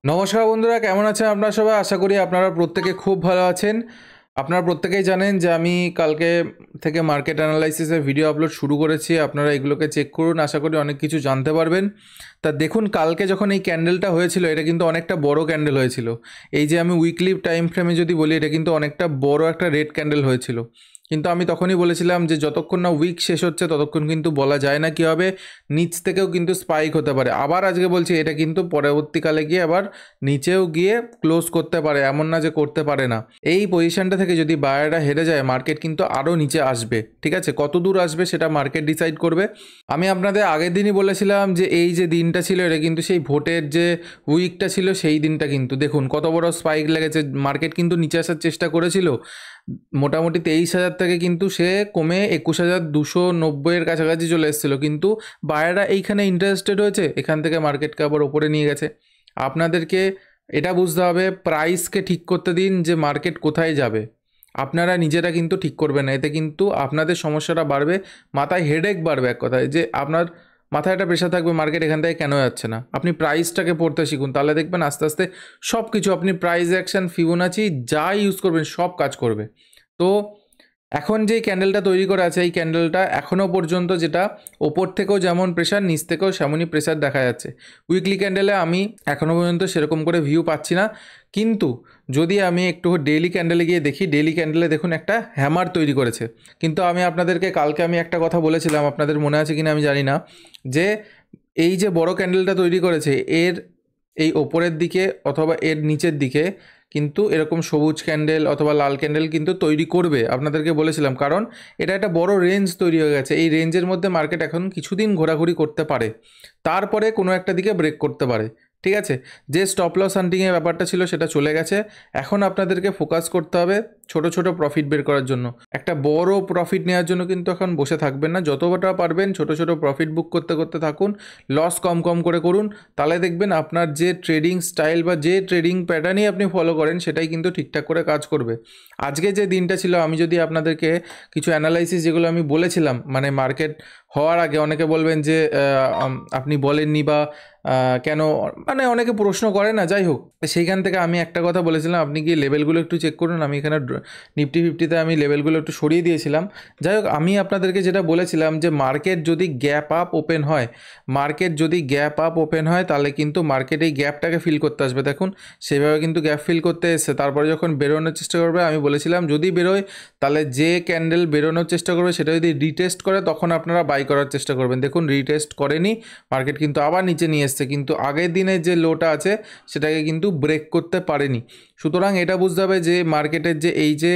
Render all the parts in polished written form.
নমস্কার বন্ধুরা, কেমন আছেন আপনারা সবাই? আশা করি আপনারা প্রত্যেকে খুব ভালো আছেন। আপনারা প্রত্যেকেই জানেন যে আমি কালকে থেকে মার্কেট অ্যানালাইসিসের ভিডিও আপলোড শুরু করেছি। আপনারা এগুলোকে চেক করুন, আশা করি অনেক কিছু জানতে পারবেন। তা দেখুন, কালকে যখন এই ক্যান্ডেলটা হয়েছিল, এটা কিন্তু অনেকটা বড় ক্যান্ডেল হয়েছিল। এই যে আমি উইকলি টাইম ফ্রেমে যদি বলি, এটা কিন্তু অনেকটা বড় একটা রেড ক্যান্ডেল হয়েছিল। কিন্তু আমি তখনই বলেছিলাম যে যতক্ষণ না উইক শেষ হচ্ছে ততক্ষণ কিন্তু বলা যায় না কী হবে, নিচ থেকেও কিন্তু স্পাইক হতে পারে। আবার আজকে বলছি, এটা কিন্তু পরবর্তীকালে গিয়ে আবার নিচেও গিয়ে ক্লোজ করতে পারে, এমন না যে করতে পারে না। এই পজিশনটা থেকে যদি বায়াররা হেরে যায়, মার্কেট কিন্তু আরও নিচে আসবে। ঠিক আছে, কত দূর আসবে সেটা মার্কেট ডিসাইড করবে। আমি আপনাদের আগের দিনই বলেছিলাম যে এই যে দিনটা ছিল, এটা কিন্তু সেই ভোটের যে উইকটা ছিল সেই দিনটা। কিন্তু দেখুন কত বড় স্পাইক লেগেছে, মার্কেট কিন্তু নিচে আসার চেষ্টা করেছিল। মোটামুটি 23,000 থেকে কিন্তু সে কমে 21,290-এর কাছাকাছি চলে এসেছিলো, কিন্তু বায়াররা এইখানে ইন্টারেস্টেড হয়েছে, এখান থেকে মার্কেটকে আবার ওপরে নিয়ে গেছে। আপনাদেরকে এটা বুঝতে হবে, প্রাইসকে ঠিক করতে দিন যে মার্কেট কোথায় যাবে। আপনারা নিজেরা কিন্তু ঠিক করবেন না, এতে কিন্তু আপনাদের সমস্যাটা বাড়বে, মাথায় হেডেক বাড়বে। এক কথায় যে আপনার মাথায় একটা প্রেশার থাকবে, মার্কেট এখান থেকে কেন যাচ্ছে না। আপনি প্রাইসটাকে পড়তে শিখুন, তাহলে দেখবেন আস্তে আস্তে সব কিছু, আপনি প্রাইস অ্যাকশন, ফিবোনাচি যা ইউজ করবেন সব কাজ করবে। তো এখন যেই ক্যান্ডেলটা তৈরি করা আছে, এই ক্যান্ডেলটা এখনও পর্যন্ত যেটা ওপর থেকেও যেমন প্রেশার, নিচ থেকেও সেমনই প্রেশার দেখা যাচ্ছে। উইকলি ক্যান্ডেলে আমি এখনও পর্যন্ত সেরকম করে ভিউ পাচ্ছি না, কিন্তু যদি আমি একটু ডেইলি ক্যান্ডেলে গিয়ে দেখি, ডেইলি ক্যান্ডেলে দেখুন একটা হ্যামার তৈরি করেছে। কিন্তু আমি আপনাদেরকে কালকে আমি একটা কথা বলেছিলাম, আপনাদের মনে আছে কিনা আমি জানি না, যে এই যে বড় ক্যান্ডেলটা তৈরি করেছে, এর এই ওপরের দিকে অথবা এর নিচের দিকে কিন্তু এরকম সবুজ ক্যান্ডেল অথবা লাল ক্যান্ডেল কিন্তু তৈরি করবে, আপনাদেরকে বলেছিলাম। কারণ এটা একটা বড় রেঞ্জ তৈরি হয়ে গেছে, এই রেঞ্জের মধ্যে মার্কেট এখন কিছুদিন ঘোরাঘুরি করতে পারে, তারপরে কোনো একটা দিকে ব্রেক করতে পারে। ঠিক আছে, যে স্টপ লস হান্টিংয়ের ব্যাপারটা ছিল সেটা চলে গেছে। এখন আপনাদেরকে ফোকাস করতে হবে ছোট ছোট প্রফিট বের করার জন্য। একটা বড় প্রফিট নেওয়ার জন্য কিন্তু এখন বসে থাকবেন না, যতটা পারবেন ছোট ছোট প্রফিট বুক করতে করতে থাকুন, লস কম কম করে করুন। তাহলে দেখবেন আপনার যে ট্রেডিং স্টাইল বা যে ট্রেডিং প্যাটার্নই আপনি ফলো করেন সেটাই কিন্তু ঠিকঠাক করে কাজ করবে। আজকে যে দিনটা ছিল, আমি যদি আপনাদেরকে কিছু অ্যানালাইসিস যেগুলো আমি বলেছিলাম, মানে মার্কেট হওয়ার আগে অনেকে বলবেন যে আপনি বলেননি বা কেন, মানে অনেকে প্রশ্ন করে না, যাই হোক, সেইখান থেকে আমি একটা কথা বলেছিলাম, আপনি কি লেভেলগুলো একটু চেক করুন। আমি এখানে নিফটি ফিফটিতে আমি লেভেলগুলো একটু সরিয়ে দিয়েছিলাম। যাই হোক, আমি আপনাদেরকে যেটা বলেছিলাম যে মার্কেট যদি গ্যাপ আপ ওপেন হয়, মার্কেট যদি গ্যাপ আপ ওপেন হয় তাহলে কিন্তু মার্কেট এই গ্যাপটাকে ফিল করতে আসবে। দেখুন সেভাবে কিন্তু গ্যাপ ফিল করতে এসছে, তারপরে যখন বেরোনোর চেষ্টা করবে, আমি বলেছিলাম যদি বেরোয় তাহলে যে ক্যান্ডেল বেরোনোর চেষ্টা করবে সেটা যদি রিটেস্ট করে তখন আপনারা বাই করার চেষ্টা করবেন। দেখুন রিটেস্ট করেনি, মার্কেট কিন্তু আবার নিচে নিয়ে এসছে, কিন্তু আগের দিনের যে লোটা আছে সেটাকে কিন্তু ব্রেক করতে পারেনি। সুতরাং এটা বুঝতে হবে যে মার্কেটের যে এই যে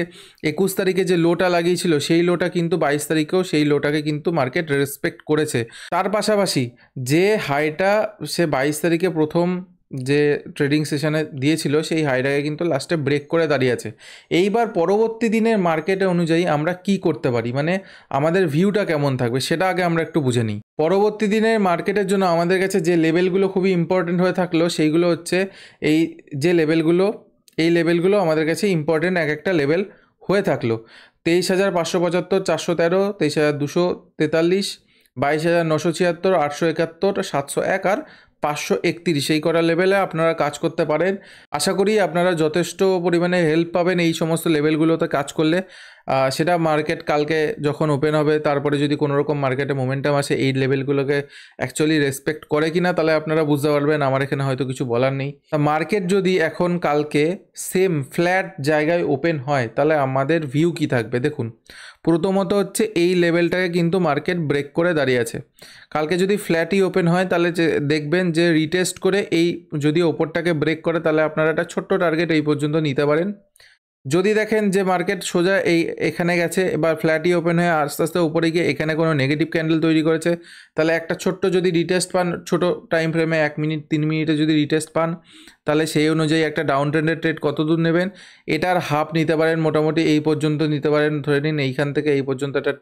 21 তারিখে যে লোটা লাগিয়েছিল, সেই লোটা কিন্তু 22 তারিখেও সেই লোটাকে কিন্তু মার্কেট রেসপেক্ট করেছে। তার পাশাপাশি যে হাইটা সে 22 তারিখে প্রথম যে ট্রেডিং সেশনে দিয়েছিল, সেই হাইটাকে কিন্তু লাস্টে ব্রেক করে দাঁড়িয়ে আছে। এইবার পরবর্তী দিনের মার্কেটে অনুযায়ী আমরা কি করতে পারি, মানে আমাদের ভিউটা কেমন থাকবে সেটা আগে আমরা একটু বুঝে নিই। পরবর্তী দিনের মার্কেটের জন্য আমাদের কাছে যে লেভেলগুলো খুবই ইম্পর্টেন্ট হয়ে থাকলো, সেইগুলো হচ্ছে এই যে লেভেলগুলো, এই লেভেলগুলো আমাদের কাছে ইম্পর্টেন্ট এক একটা লেভেল হয়ে থাকলো। 23,575, 413, 23,243, 22,976, 871, 701 আর 531, এই কটা লেভেলে আপনারা কাজ করতে পারেন। আশা করি আপনারা যথেষ্ট পরিমাণে হেল্প পাবেন এই সমস্ত লেভেলগুলোতে কাজ করলে। সেটা মার্কেট কালকে যখন ওপেন হবে, তারপরে যদি কোনো রকম মার্কেটে মোমেন্টাম আসে, এই লেভেলগুলোকে অ্যাকচুয়ালি রেসপেক্ট করে কিনা, তাহলে আপনারা বুঝতে পারবেন। আমার এখানে হয়তো কিছু বলার নেই। মার্কেট যদি এখন কালকে সেম ফ্ল্যাট জায়গায় ওপেন হয় তাহলে আমাদের ভিউ কি থাকবে দেখুন। প্রথমত হচ্ছে এই লেভেলটাকে কিন্তু মার্কেট ব্রেক করে দাঁড়িয়ে আছে। কালকে যদি ফ্ল্যাটই ওপেন হয় তাহলে দেখবেন যে রিটেস্ট করে এই যদি ওপরটাকে ব্রেক করে তাহলে আপনারা একটা ছোট্ট টার্গেট এই পর্যন্ত নিতে পারেন। যদি দেখেন যে মার্কেট সোজা এখানে গেছে, এবার ফ্ল্যাটই ওপেন হয়ে আস্তে আস্তে উপরে গিয়ে এখানে কোনো নেগেটিভ ক্যান্ডেল তৈরি করেছে, তাহলে একটা ছোট্ট যদি রিটেস্ট পান, ছোট টাইম ফ্রেমে 1 মিনিট 3 মিনিটে যদি রিটেস্ট পান, তাহলে সেই অনুযায়ী একটা ডাউন ট্রেন্ডের ট্রেড কত দূর নেবেন, এটার হাফ নিতে পারেন, মোটামুটি এই পর্যন্ত নিতে পারেন। ধরে নিন এইখান থেকে এই পর্যন্ত একটা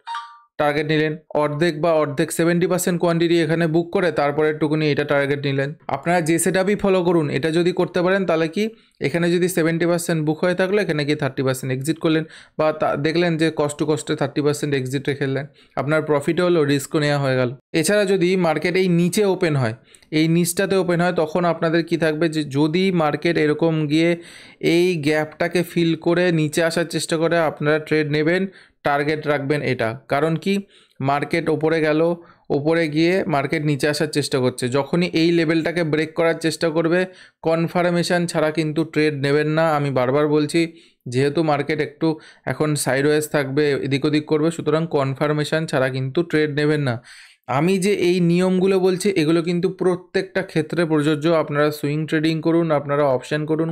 টার্গেট নিলেন, অর্ধেক বা অর্ধেক 70% কোয়ান্টিটি এখানে বুক করে তারপরে একটুকুনি এটা টার্গেট নিলেন। আপনারা যে সেটআপই ফলো করুন, এটা যদি করতে পারেন তাহলে কি এখানে যদি 70% বুক হয়ে থাকলো, এখানে গিয়ে 30% এক্সিট করলেন, বা দেখলেন যে কষ্ট টু কস্টে 30% এক্সিট রেখে দিলেন, আপনার প্রফিটও হলো, রিস্কও নেওয়া হয়ে গেল। এছাড়া যদি মার্কেট এই নিচে ওপেন হয়, এই নিচটাতে ওপেন হয়, তখন আপনাদের কি থাকবে যে যদি মার্কেট এরকম গিয়ে এই গ্যাপটাকে ফিল করে নিচে আসার চেষ্টা করে, আপনারা ট্রেড নেবেন, টার্গেট রাখবেন এটা। কারণ কি মার্কেট ওপরে গেল, ওপরে গিয়ে মার্কেট নিচে আসার চেষ্টা করছে, যখনই এই লেভেলটাকে ব্রেক করার চেষ্টা করবে, কনফার্মেশন ছাড়া কিন্তু ট্রেড নেবেন না। আমি বারবার বলছি, যেহেতু মার্কেট একটু এখন সাইডওয়েজ থাকবে, এদিক ওদিক করবে, সুতরাং কনফার্মেশন ছাড়া কিন্তু ট্রেড নেবেন না। আমি যে এই নিয়মগুলো বলছি এগুলো কিন্তু প্রত্যেকটা ক্ষেত্রে প্রযোজ্য। আপনারা সুইং ট্রেডিং করুন, আপনারা অপশান করুন,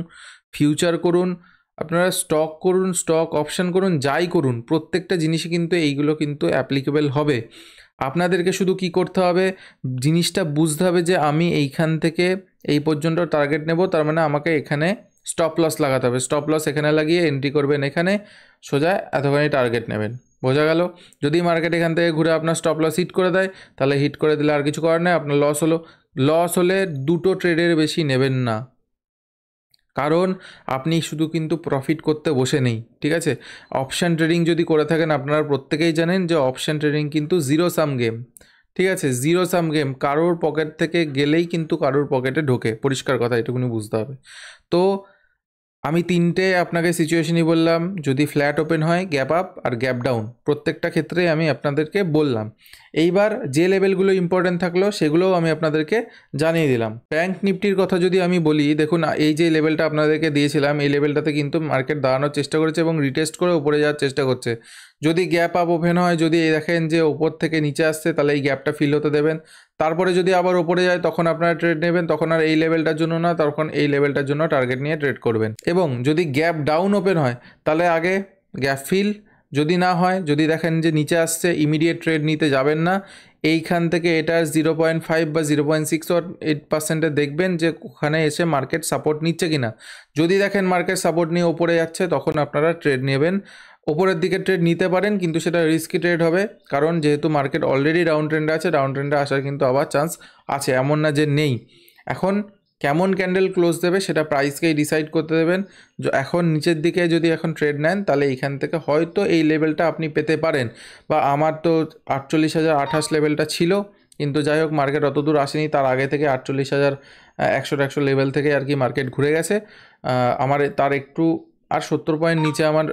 ফিউচার করুন, আপনারা স্টক করুন, স্টক অপশান করুন, যাই করুন, প্রত্যেকটা জিনিসই কিন্তু এইগুলো কিন্তু অ্যাপ্লিকেবল হবে। আপনাদেরকে শুধু কি করতে হবে, জিনিসটা বুঝতে হবে যে আমি এইখান থেকে এই পর্যন্ত টার্গেট নেব, তার মানে আমাকে এখানে স্টপ লস লাগাতে হবে। স্টপ লস এখানে লাগিয়ে এন্ট্রি করবেন, এখানে সোজা এতখানি টার্গেট নেবেন। বোঝা গেল? যদি মার্কেট এখান থেকে ঘুরে আপনার স্টপ লস হিট করে দেয়, তাহলে হিট করে দিলে আর কিছু করার নেই, আপনার লস হলো। লস হলে দুটো ট্রেডের বেশি নেবেন না, কারণ আপনি শুধু কিন্তু প্রফিট করতে বসে নেই, ঠিক আছে? অপশান ট্রেডিং যদি করে থাকেন, আপনারা প্রত্যেকেই জানেন যে অপশান ট্রেডিং কিন্তু জিরো সাম গেম, ঠিক আছে? জিরো সাম গেম, কারোর পকেট থেকে গেলেই কিন্তু কারোর পকেটে ঢোকে, পরিষ্কার কথা, এটুকুনি বুঝতে হবে। তো আমি তিনটে আপনাকে সিচুয়েশনই বললাম, যদি ফ্ল্যাট ওপেন হয়, গ্যাপ আপ আর গ্যাপ ডাউন, প্রত্যেকটা ক্ষেত্রে আমি আপনাদেরকে বললাম। এইবার যে লেভেলগুলো ইম্পর্টেন্ট থাকলো সেগুলোও আমি আপনাদেরকে জানিয়ে দিলাম। ব্যাংক নিফটির কথা যদি আমি বলি, দেখুন এই যে লেভেলটা আপনাদেরকে দিয়েছিলাম, এই লেভেলটাতে কিন্তু মার্কেট দাঁড়ানোর চেষ্টা করেছে এবং রিটেস্ট করে উপরে যাওয়ার চেষ্টা করছে। যদি গ্যাপ আপ ওপেন হয়, যদি দেখেন যে ওপর থেকে নিচে আসছে, তাহলে এই গ্যাপটা ফিল হতে দেবেন। তারপরে যদি আবার ওপরে যায়, তখন আপনারা ট্রেড নেবেন, তখন আর এই লেভেলটার জন্য না, তখন এই লেভেলটার জন্য টার্গেট নিয়ে ট্রেড করবেন। এবং যদি গ্যাপ ডাউন ওপেন হয়, তাহলে আগে গ্যাপ ফিল, যদি না হয়, যদি দেখেন যে নিচে আসছে, ইমিডিয়েট ট্রেড নিতে যাবেন না। এইখান থেকে এটা 0.5 বা 0.68% দেখবেন যে ওখানে এসে মার্কেট সাপোর্ট নিচ্ছে কিনা। যদি দেখেন মার্কেট সাপোর্ট নিয়ে ওপরে যাচ্ছে, তখন আপনারা ট্রেড নেবেন। ওপরের দিকে ট্রেড নিতে পারেন, কিন্তু সেটা রিস্কি ট্রেড হবে, কারণ যেহেতু মার্কেট অলরেডি ডাউন ট্রেন্ডে আছে, ডাউন ট্রেন্ডে আসার কিন্তু আবার চান্স আছে, এমন না যে নেই। এখন কেমন ক্যান্ডেল ক্লোজ দেবে সেটা প্রাইসকেই ডিসাইড করতে দেবেন। এখন নিচের দিকে যদি এখন ট্রেড নেন, তাহলে এইখান থেকে হয়তো এই লেভেলটা আপনি পেতে পারেন, বা আমার তো 48,028 লেভেলটা ছিল, কিন্তু যাই হোক মার্কেট অত দূর আসেনি, তার আগে থেকে 48,100 লেভেল থেকে আর কি মার্কেট ঘুরে গেছে। আমার তার একটু আর 70 পয়েন্ট নিচে আমার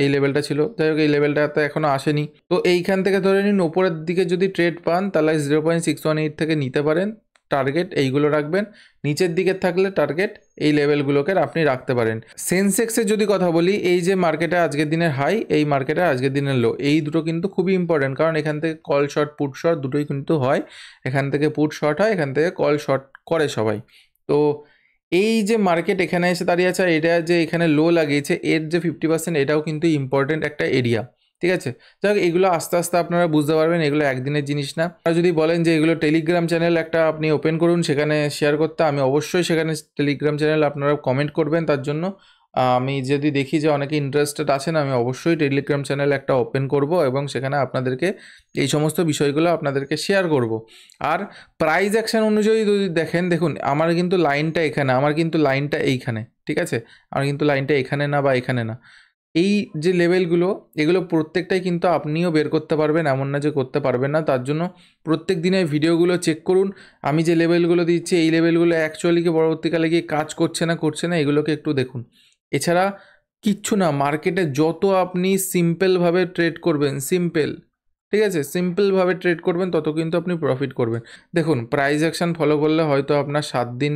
এই লেভেলটা ছিল, যাই হোক এই লেভেলটাতে এখনও আসেনি। তো এইখান থেকে ধরে নিন ওপরের দিকে যদি ট্রেড পান, তাহলে 0.618 থেকে নিতে পারেন, টার্গেট এইগুলো রাখবেন। নিচের দিকে থাকলে টার্গেট এই লেভেলগুলোকে আপনি রাখতে পারেন। সেন্সেক্সের যদি কথা বলি, এই যে মার্কেটে আজকের দিনের হাই, এই মার্কেটে আজকের দিনের লো, এই দুটো কিন্তু খুবই ইম্পর্টেন্ট, কারণ এখান থেকে কল শর্ট, পুট শর্ট দুটোই কিন্তু হয়। এখান থেকে পুট শর্ট হয়, এখান থেকে কল শর্ট করে সবাই। তো এই যে মার্কেট এখানে এসে দাঁড়িয়ে আছে, এটা যে এখানে লো লাগিয়েছে, এর যে 50%, এটাও কিন্তু ইম্পর্টেন্ট একটা এরিয়া, ঠিক আছে? যাই হোক এগুলো আস্তে আস্তে আপনারা বুঝতে পারবেন, এগুলো একদিনের জিনিস না। আর যদি বলেন যে এগুলো টেলিগ্রাম চ্যানেল একটা আপনি ওপেন করুন, সেখানে শেয়ার করতে, আমি অবশ্যই সেখানে টেলিগ্রাম চ্যানেল আপনারা কমেন্ট করবেন, তার জন্য আমি যদি দেখি যে অনেকে ইন্টারেস্টেড আছেন, আমি অবশ্যই টেলিগ্রাম চ্যানেল একটা ওপেন করব এবং সেখানে আপনাদেরকে এই সমস্ত বিষয়গুলো আপনাদেরকে শেয়ার করব। আর প্রাইস অ্যাকশন অনুযায়ী যদি দেখুন আমার কিন্তু লাইনটা এখানে, আমার কিন্তু লাইনটা এইখানে, ঠিক আছে? আমার কিন্তু লাইনটা এখানে না বা এখানে না। এই যে লেভেলগুলো, এগুলো প্রত্যেকটাই কিন্তু আপনিও বের করতে পারবেন, এমন না যে করতে পারবেন না। তার জন্য প্রত্যেক দিনের ভিডিওগুলো চেক করুন। আমি যে লেভেলগুলো দিচ্ছি, এই লেভেলগুলো অ্যাকচুয়ালি কি পরবর্তীকালে গিয়ে কাজ করছে না, এগুলোকে একটু দেখুন। এছাড়া কিচ্ছু না, মার্কেটে যত আপনি সিম্পলভাবে ট্রেড করবেন, ঠিক আছে, সিম্পলভাবে ট্রেড করবেন, তত কিন্তু আপনি প্রফিট করবেন। দেখুন প্রাইস অ্যাকশন ফলো করলে হয়তো আপনার 7 দিন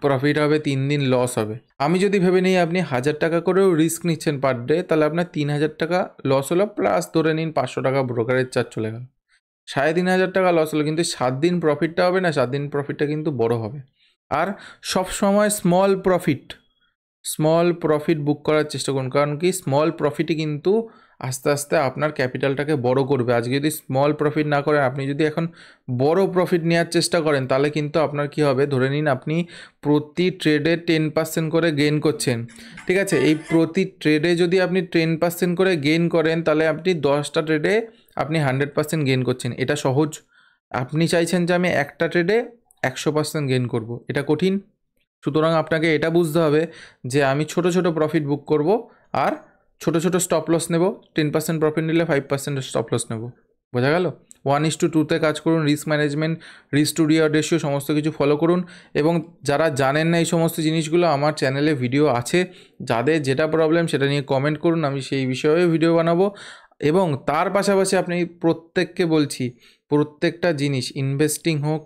প্রফিট হবে, 3 দিন লস হবে। আমি যদি ভেবে নিই আপনি 1,000 টাকা করেও রিস্ক নিচ্ছেন পার ডে, তাহলে আপনার 3,000 টাকা লস হলো, প্লাস ধরে নিন 500 টাকা ব্রোকারেজ চার্জ চলে গেল, 3,500 টাকা লস হলো। কিন্তু 7 দিন প্রফিটটা হবে না, 7 দিন প্রফিটটা কিন্তু বড় হবে। আর সব সময় স্মল প্রফিট বুক করার চেষ্টা করুন, কারণ কি স্মল প্রফিটই কিন্তু আস্তে আস্তে আপনার ক্যাপিটালটাকে বড় করবে। আজকে যদি স্মল প্রফিট না করেন, আপনি যদি এখন বড় প্রফিট নেওয়ার চেষ্টা করেন, তাহলে কিন্তু আপনার কি হবে, ধরে নিন আপনি প্রতি ট্রেডে 10% করে গেইন করছেন, ঠিক আছে? এই প্রতি ট্রেডে যদি আপনি 10% করে গেইন করেন, তাহলে আপনি 10টা ট্রেডে আপনি 100% গেইন করছেন, এটা সহজ। আপনি চাইছেন যে আমি একটা ট্রেডে 100% গেইন করব, এটা কঠিন। সুতরাং আপনাকে এটা বুঝতে হবে যে আমি ছোট ছোট প্রফিট বুক করব আর ছোট ছোট স্টপ লস নেব। 10% প্রফিট নিলে 5% স্টপ লস নেব। বোঝা গেল? 1:2তে কাজ করুন, risk management, risk to reward ratio সমস্ত কিছু ফলো করুন। এবং যারা জানেন না এই সমস্ত জিনিসগুলো, আমার চ্যানেলে ভিডিও আছে, যাদের যেটা প্রবলেম সেটা নিয়ে কমেন্ট করুন, আমি সেই বিষয়ে ভিডিও বানাবো। এবং তার পাশাপাশি আপনি প্রত্যেককে বলছি, প্রত্যেকটা জিনিস ইনভেস্টিং হোক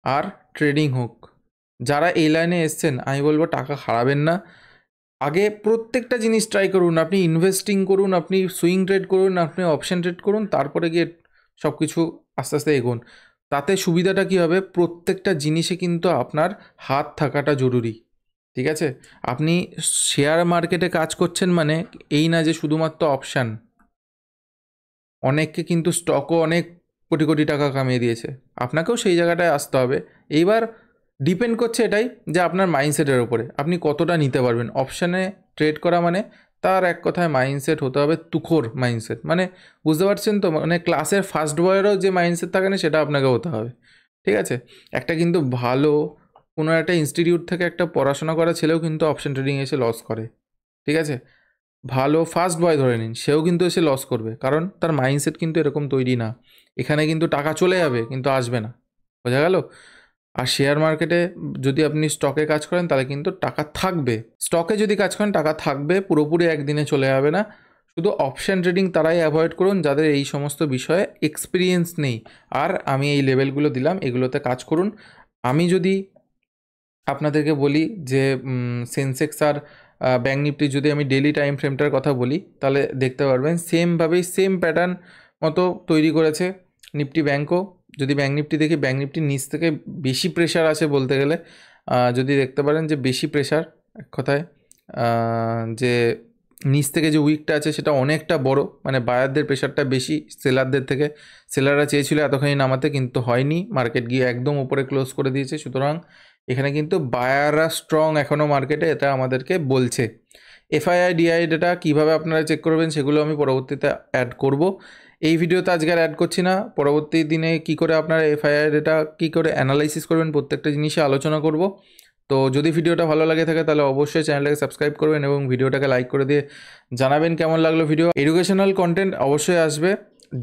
আর ট্রেডিং হোক, যারা এই লাইনে এসছেন আমি বলবো টাকা হারাবেন না। আগে প্রত্যেকটা জিনিস ট্রাই করুন, আপনি ইনভেস্টিং করুন, আপনি সুইং ট্রেড করুন, আপনি অপশন ট্রেড করুন, তারপরে গিয়ে সব কিছু আস্তে আস্তে এগোন। তাতে সুবিধাটা কী হবে, প্রত্যেকটা জিনিসে কিন্তু আপনার হাত থাকাটা জরুরি। ঠিক আছে? আপনি শেয়ার মার্কেটে কাজ করছেন মানে এই না যে শুধুমাত্র অপশান, অনেককে কিন্তু স্টকও অনেক কোটি কোটি টাকা কামিয়ে দিয়েছে, আপনাকেও সেই জায়গাটায় আসতে হবে। এইবার ডিপেন্ড করছে এটাই যে আপনার মাইন্ডসেটের ওপরে আপনি কতটা নিতে পারবেন। অপশানে ট্রেড করা মানে তার এক কথায় মাইন্ডসেট হতে হবে তুখোর মাইন্ডসেট, মানে বুঝতে পারছেন তো, মানে ক্লাসের ফার্স্ট বয়েরও যে মাইন্ডসেট থাকে না সেটা আপনাকে হতে হবে। ঠিক আছে? একটা কিন্তু ভালো কোনো একটা ইনস্টিটিউট থেকে একটা পড়াশোনা করা ছেলেও কিন্তু অপশন ট্রেডিং এসে লস করে। ঠিক আছে? ভালো ফার্স্ট বয় ধরে নিন, সেও কিন্তু এসে লস করবে, কারণ তার মাইন্ডসেট কিন্তু এরকম তৈরি না। এখানে কিন্তু টাকা চলে যাবে কিন্তু আসবে না। বোঝা গেল? আর শেয়ার মার্কেটে যদি আপনি স্টকে কাজ করেন তাহলে কিন্তু টাকা থাকবে। স্টকে যদি কাজ করেন টাকা থাকবে, পুরোপুরি একদিনে চলে যাবে না। শুধু অপশন ট্রেডিং তারাই অ্যাভয়েড করুন যাদের এই সমস্ত বিষয়ে এক্সপিরিয়েন্স নেই। আর আমি এই লেভেলগুলো দিলাম, এগুলোতে কাজ করুন। আমি যদি আপনাদেরকে বলি যে সেন্সেক্স আর ব্যাঙ্ক নিফটি যদি আমি ডেলি টাইম ফ্রেমটার কথা বলি, তাহলে দেখতে পারবেন সেমভাবেই সেম প্যাটার্ন মতো তৈরি করেছে নিফটি ব্যাঙ্কও। যদি ব্যাঙ্ক নিফটি দেখি, ব্যাঙ্ক নিফটির নিচ থেকে বেশি প্রেশার আছে বলতে গেলে। যদি দেখতে পারেন যে বেশি প্রেশার, এক কথায় যে নিচ থেকে যে উইকটা আছে সেটা অনেকটা বড়, মানে বায়ারদের প্রেশারটা বেশি সেলারদের থেকে। সেলাররা চেয়েছিল এতখানি নামাতে, কিন্তু হয়নি, মার্কেট গিয়ে একদম উপরে ক্লোজ করে দিয়েছে। সুতরাং এখানে কিন্তু বায়াররা স্ট্রং এখনও মার্কেটে, এটা আমাদেরকে বলছে। এফআইআই ডিআই ডেটা কীভাবে আপনারা চেক করবেন সেগুলো আমি পরবর্তীতে অ্যাড করব। এই ভিডিওতে আজকে আর অ্যাড করছি না, পরবর্তী দিনে কী করে আপনারা এফআইআই ডেটা কী করে অ্যানালাইসিস করবেন প্রত্যেকটা জিনিসে আলোচনা করব। তো যদি ভিডিওটা ভালো লাগে থাকে তাহলে অবশ্যই চ্যানেলটাকে সাবস্ক্রাইব করবেন এবং ভিডিওটাকে লাইক করে দিয়ে জানাবেন কেমন লাগলো ভিডিও। এডুকেশনাল কন্টেন্ট অবশ্যই আসবে।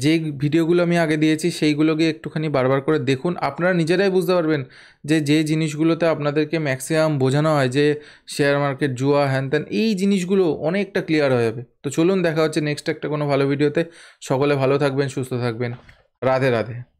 যে ভিডিওগুলো আমি আগে দিয়েছি সেইগুলোকে একটুখানি বারবার করে দেখুন, আপনারা নিজেরাই বুঝতে পারবেন যে যে জিনিসগুলোতে আপনাদেরকে ম্যাক্সিমাম বোঝানো হয় যে শেয়ার মার্কেট জুয়া হ্যান ত্যান, এই জিনিসগুলো অনেকটা ক্লিয়ার হয়ে যাবে। তো চলুন দেখা হচ্ছে নেক্সট একটা কোনো ভালো ভিডিওতে। সকলে ভালো থাকবেন, সুস্থ থাকবেন। রাধে রাধে।